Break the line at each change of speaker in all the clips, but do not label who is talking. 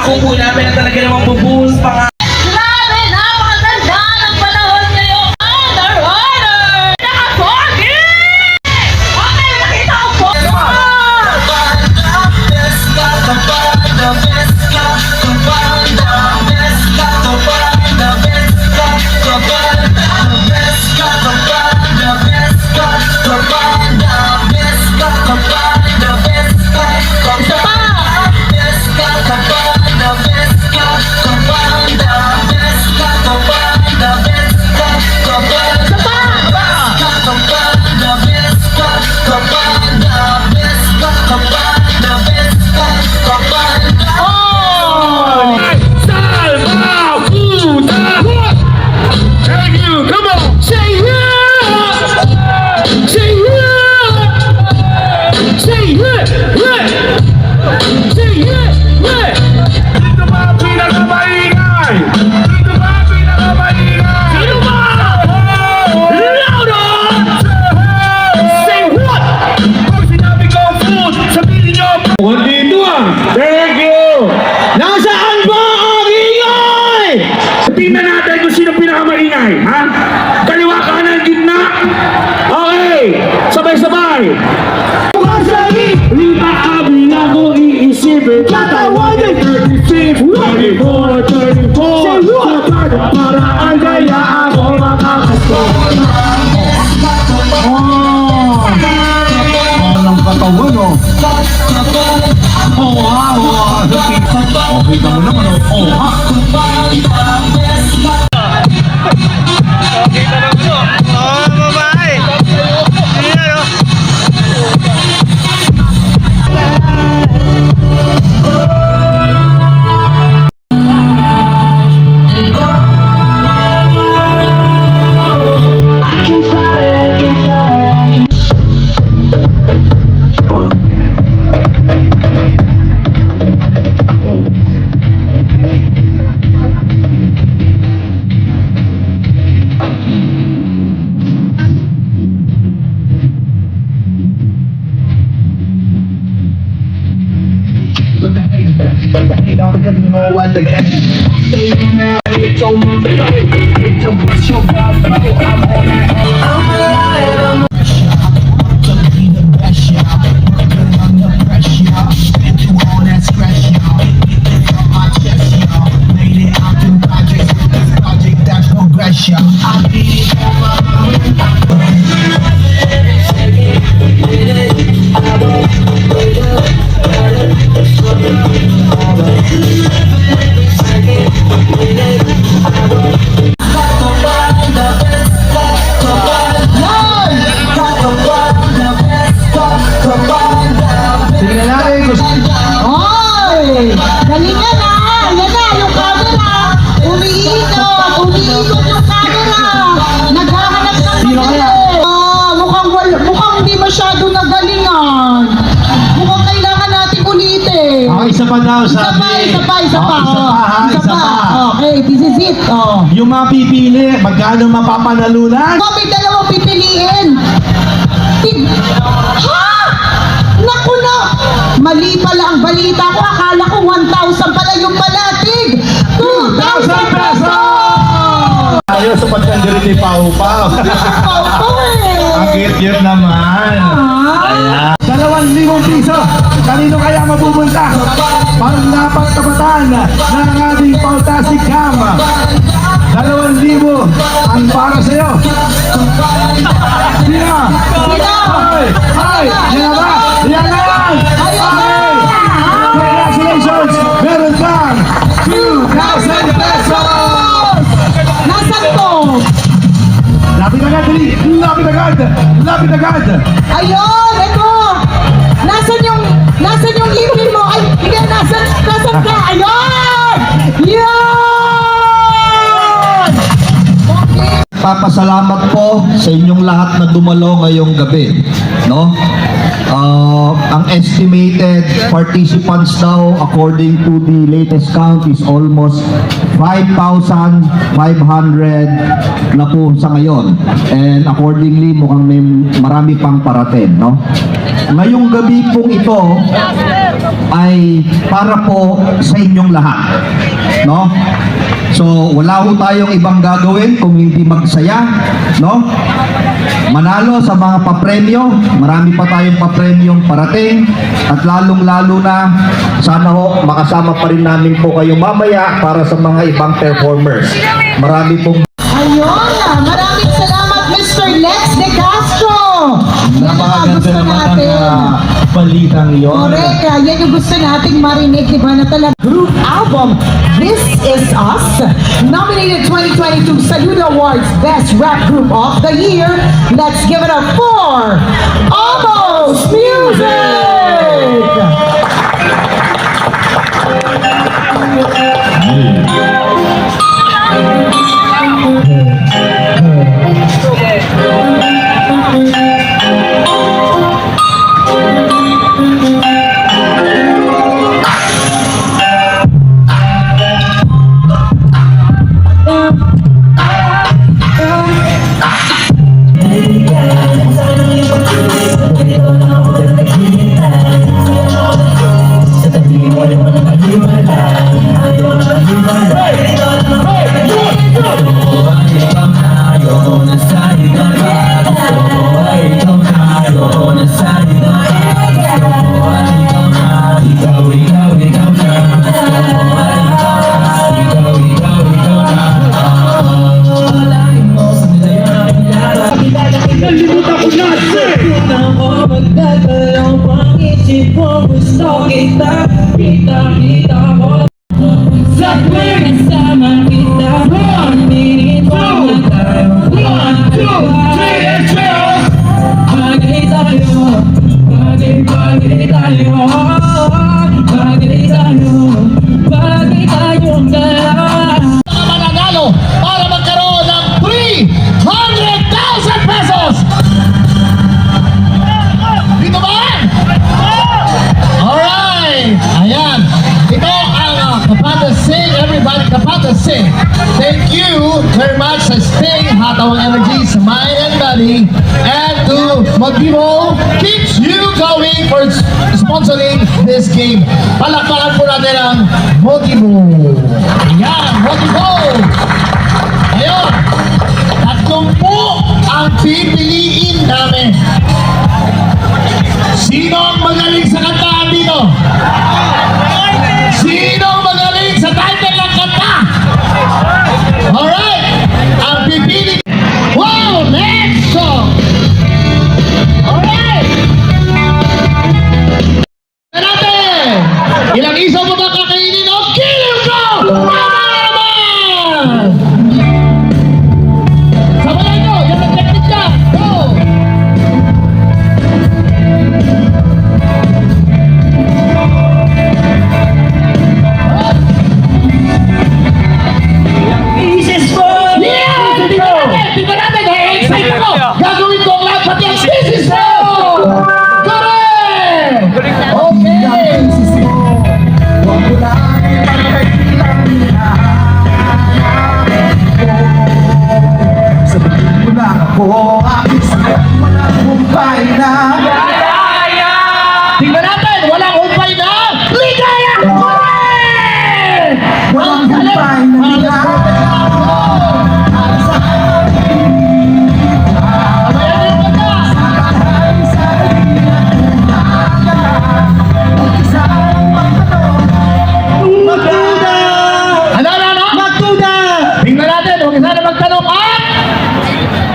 kung po namin na talaga namang bubuhos pa nga.
Grabe, napakaganda ng panahon ngayon. Underwater! Nakapogi! Okay, nakita ko po.
Thank you! Nasaan ba ang ingay? Tingnan natin kung sino pinakamaingay, ha? Kaliwa, kanan, gitna? Okay! Sabay-sabay! Lima kami na kung iisipin tatawanin 36, 24, 34 sa paraan kaya ako makakasko. Walang katawan, oh. Oh, wow! Okay ka mo naman, oh. Oh, ha?
Galingan na! Yan na, yung camera! Umiikot! Umiikot yung camera! Naghahanap ng magaling! Mukhang hindi masyado nagalingan! Mukhang kailangan natin ulitin!
Isa pa daw, sabi.
Isa pa!
Isa pa.
Okay, this is it! Oh.
Yung mapipili, magkano mapapanalunan?
May dalawang pipiliin! Ha? Naku na! Mali pala ang balita ko. Akala ko 1,000 pala yung palatig. 2,000 pesos!
Ayaw sa pagkandirin ni Pau Pau. Ang cute naman. Ayan. 2,000 piso. Kanino kaya mapupunta? Pang dapat kabataan ng ating fantastic cam. 2,000 ang para sa'yo. Sino? Ay! Yan ba? Yan na yan! Ay! Congratulations! Meron kang 2,000 pesos!
Nasaan to?
Lapit agad, dali! Lapit agad! Lapit agad!
Ayun! Ito! Nasaan yung email mo? Ay! Hindi! Nasaan ka? Ayun! Yun!
Papasalamat po sa inyong lahat na dumalo ngayong gabi, no? Ang estimated participants daw according to the latest count is almost 5,500 na po sa ngayon. And accordingly, mukhang may marami pang parating, no? Ngayong gabi pong ito ay para po sa inyong lahat. No? So, wala ho tayong ibang gagawin kung hindi magsaya, no? Manalo sa mga papremyo, marami pa tayong papremyong parating, at lalong-lalo na, sana ho, makasama pa rin namin po kayo mamaya para sa mga ibang performers. Marami pong
Ayun, maraming salamat Mr. Lex De Castro. Yan ang gusto natin.
balitang yon.
Correct, yan yung gusto nating marinig, di ba, na talaga. Group album, This Is Us, nominated 2022 Salute Awards Best Rap Group of the Year. Let's give it up for Almost Music!
Mananalo para magkaroon ng 300,000 pesos. Dito ba? Alright. Ayan. Ito ang Kapata Sing. Everybody, Kapata Sing. Thank you very much sa Sting, Hatawang Energy, sa Mind and Body, and to Motivo keeps you going for sponsoring this game. Palakpakan po natin ang Motivo. Ayan, Motivo. Ayun. Tatlong po ang pipiliin namin. Sino ang magaling sa kantaan dito? Sino ang magaling sa title ng kanta? Alright! Ang pipili... Wow! Next song! Alright! Natin! Ilang isaw mo ba kakainin? Okay, let's go! Tama naman! Sabayan nyo! Yan ang technique niya! Go! Tingnan natin, excited ako! Gagawin ko ang lahat pati ang thesis mo! Correct! Okay!
Sabihin mo lang ako, aking sagot, walang humpay na.
Tingnan natin, walang humpay na ligaya! Correct!
Walang humpay na ligaya.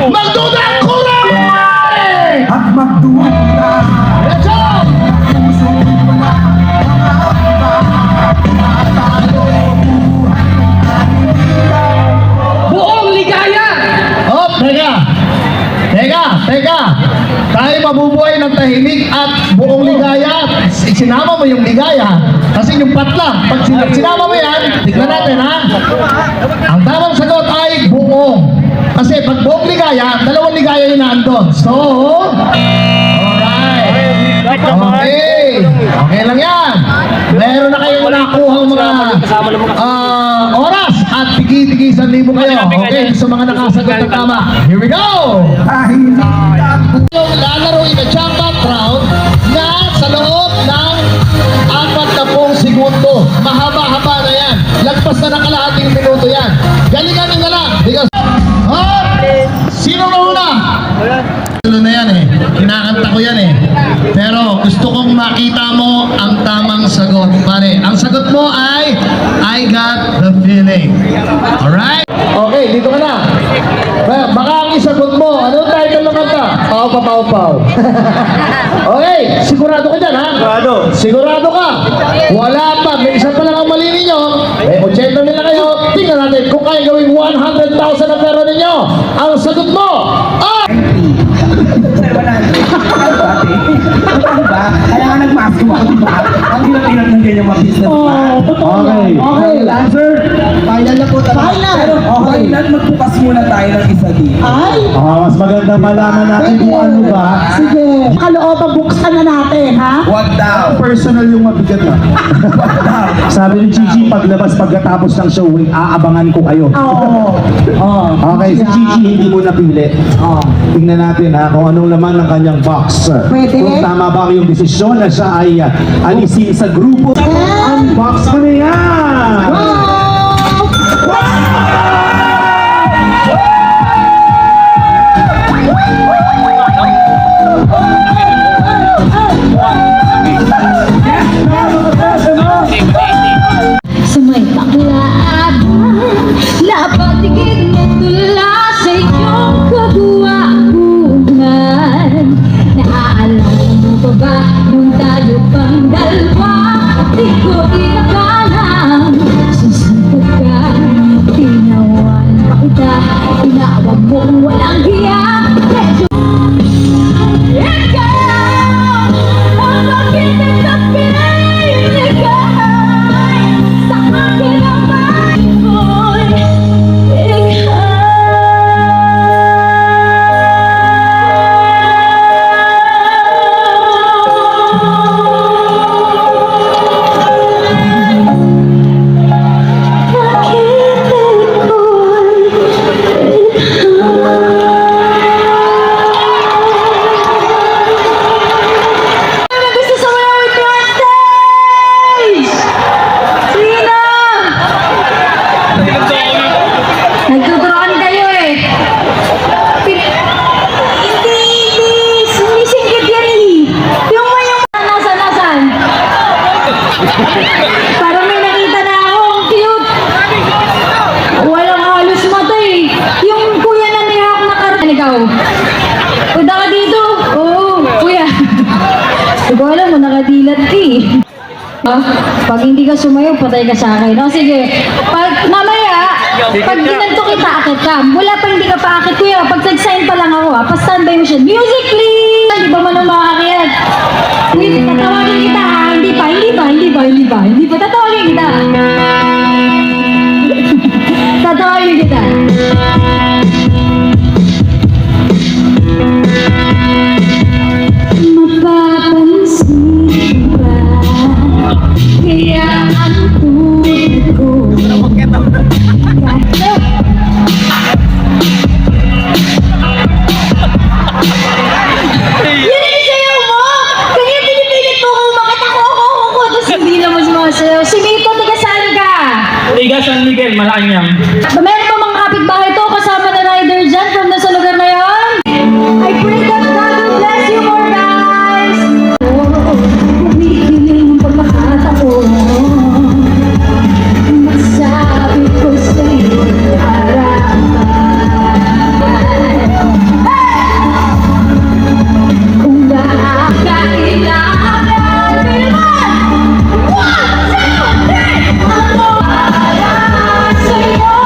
Magduda ang kurang!
At magduda.
Let's go! Buong ligaya! Oh, teka. Tayo mabubuhay ng tahimik at buong ligaya. Sinama mo yung ligaya. Kasi yung patla. Pag sinama mo yan, tignan natin ha. Ang tamang sagot ay buong. Kasi pag buong ligaya, dalawang ligaya yung nandun. So, alright. Okay. Okay lang yan. Meron na kayong nakuha mga oras at tigi-tigisan libo kayo. Okay, sa mga nakasagot na tama. Here we go! Yung lalaro in the jump up round na sa loob ng 4 Lilipas na ng kalahating minuto yan. Galingan nyo na lang. Because, sino na una? Ano na yan eh. Kinakanta ko yan eh. Pero gusto kong makita mo ang tamang sagot. Pare, ang sagot mo ay I got the feeling. Alright? Okay, dito ka na. Baka ang isagot mo, anong title ng kanta? Pau pa, pau, pau. Okay, sigurado ka dyan ha?
Sigurado.
Sigurado ka? Wala pa, may isa pa lang ang mali ninyo. 80 nila kayo. Tingnan natin kung kaya gawing 100,000 ang pera ninyo. Ang sagot mo ay...
Ano ba? Kaya nga nagmasko ako, diba? Ang hirap-hirap ng ganyan mga business.
Okay.
Okay.
Answer?
Final na po tayo. Final.
Okay, nan magbukas muna tayo ng isa dito.
Ay,
Mas maganda malaman natin kung ano ba.
sige. Kalooban, buksan na natin, ha?
Wag daw.
Personal yung mabigat na.
Wag daw.
Sabi ni Gigi, paglabas pagkatapos ng showing, aabangan ko kayo.
Oo.
Okay, si Gigi hindi mo napili. Tingnan natin ha kung anong laman ng kanyang box.
Pwede.
Kung tama ba ang iyong desisyon na siya ay alisin sa grupo.
And,
Box mo na yan!
wow!
Sa may paklaaban, napatigid na tula sa iyong kaguwakungan. Naaalala mo pa ba nung tayo pang dalawa? Di ko inakalang susunod ka. Tinawan pa kita, tinawag mo walang hiya. Medyo ikaw ang magiting na pinigay sa akin ang mind ko'y gusto sumayaw with me on stage! Sino? Nagtuturoan kayo eh. Hindi sumisingkit yan eh. Yung nasan? Parang may nakita na ako, ang cute. Walang halos mata eh. Yung kuya na may hawak na karton. Ikaw, punta ka dito. Oo, kuya. Hindi ko alam mo, nakadilat ka eh. Pag hindi ka sumayaw, patay ka sa akin. O sige, pag mamaya, pag ginanto kita, akit ka. Mula pa hindi ka pa akit, kuya. Pag nag-sign pa lang ako, pa-standby mo siya. Music, please! Hindi ba man ang makakit? Wait, tatawagin kita ha. Hindi pa. Tatawagin kita. Tatawagin kita. Mapapansin ba? Kaya ang tulad ko Yun ang sayaw mo! Kaya pinipilit mo kung bakit ako. Tapos hindi naman sumasayaw. Si Mito, taga saan ka?
Liga San Miguel, Malacanang.
Meron pa mga kapitbahay to kasama na rider dyan from na sa lugar na yon? I pray that God will bless you more, guys! Kumikiling ang pagkakataon. Masabi ko sa'yo, kung nakakailangan, Bilman! 1, 2, 3! Ako para sa'yo.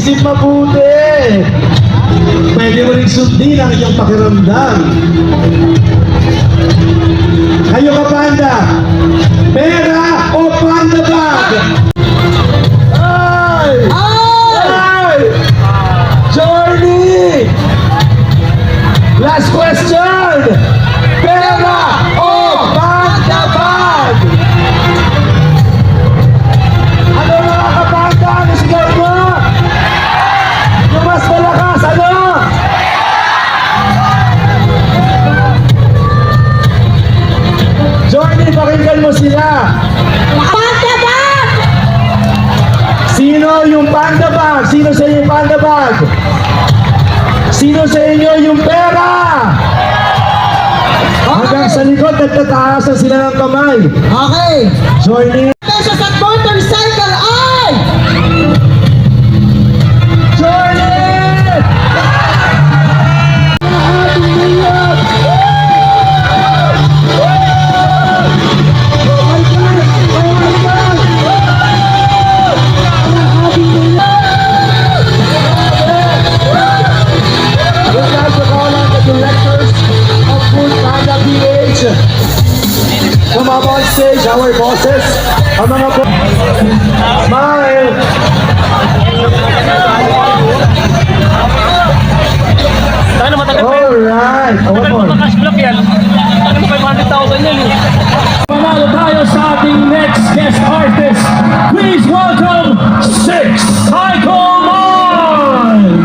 Isip mabuti. Pwede mo rin sundin ang iyong pakiramdam. Kayo ka panda, pera o panda bag? Ay! Ay! Journey! Last question! Pera o panda bag? Ano mga kapanda? Ano sigaw mo? Yung mas malakas, ano? Johnny, pakinggan mo sila.
Panda bag!
Sino yung panda bag? Sino sa inyo yung panda bag? Sino sa inyo yung pera? Hanggang sa likod, nagtataasan sila ng kamay.
Okay.
Johnny.
Pesos at motorcycle ay!
Johnny! We'd like to call on the directors of Food Panda PH. Come up on stage, our bosses. Ang mga Smile! Alright! One more. Panalo tayo sa ating next guest artist. Please welcome Six Psycho Mind!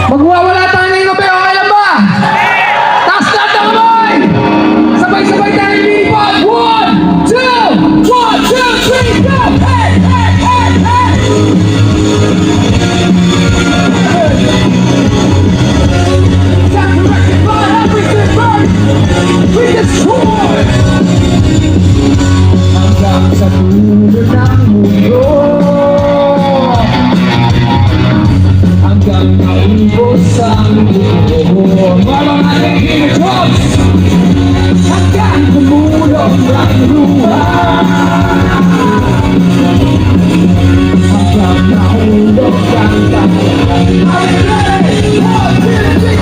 Magwawala tayo ng gabi, okay lang ba? Taas lahat ng kamay! Sabay-sabay tayo lilipad! 1, 2, 1, 2, 3, go! Hey, hey, hey, hey! Sacrificed by everything burn! We destroy! Hanggang sa dulo ng mundo, hanggang maubos ang mundo. Mga naging drops, hanggang tumulong ang luha, hanggang mahulog ang tahan. I'm ready, I'm ready,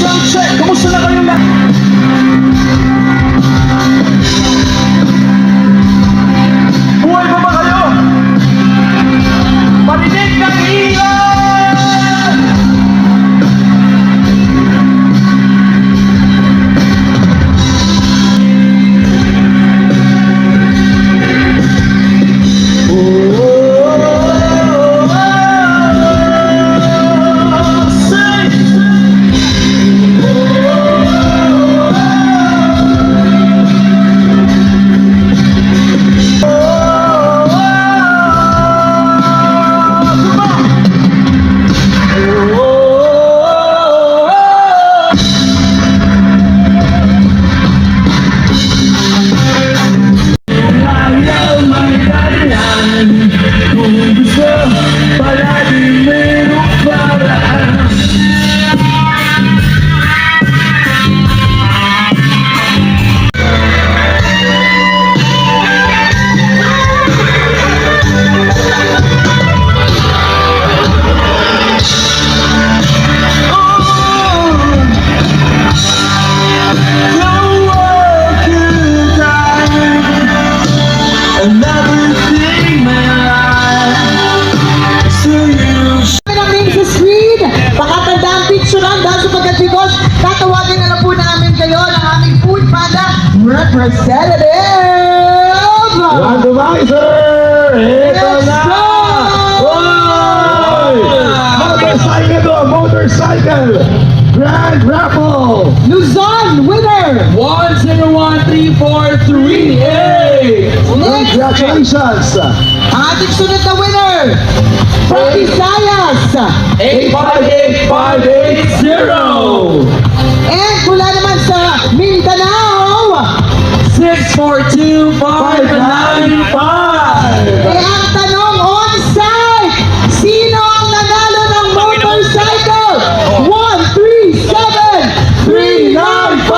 Sound check! Kamusta na kayong lahat?
Representative!
Randomizer! Ito
Let's
na!
go!
Oy! Motorcycle to! Motorcycle! Grand Raffle!
Luzon, winner!
1, 0, 1, 3, 4, 3, 8!
Congratulations!
Ating sunod na winner! From Visayas!
858580!
And mula naman sa Mindanao!
642595!
Eh, ang tanong on-site, sino ang nanalo ng motorcycle? 137-395!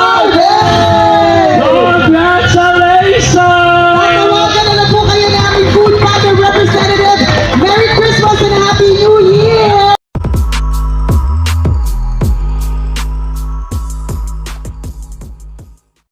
Congratulations!
Tatawagan na lang po kayo ng aming food panda representative. Merry Christmas and Happy New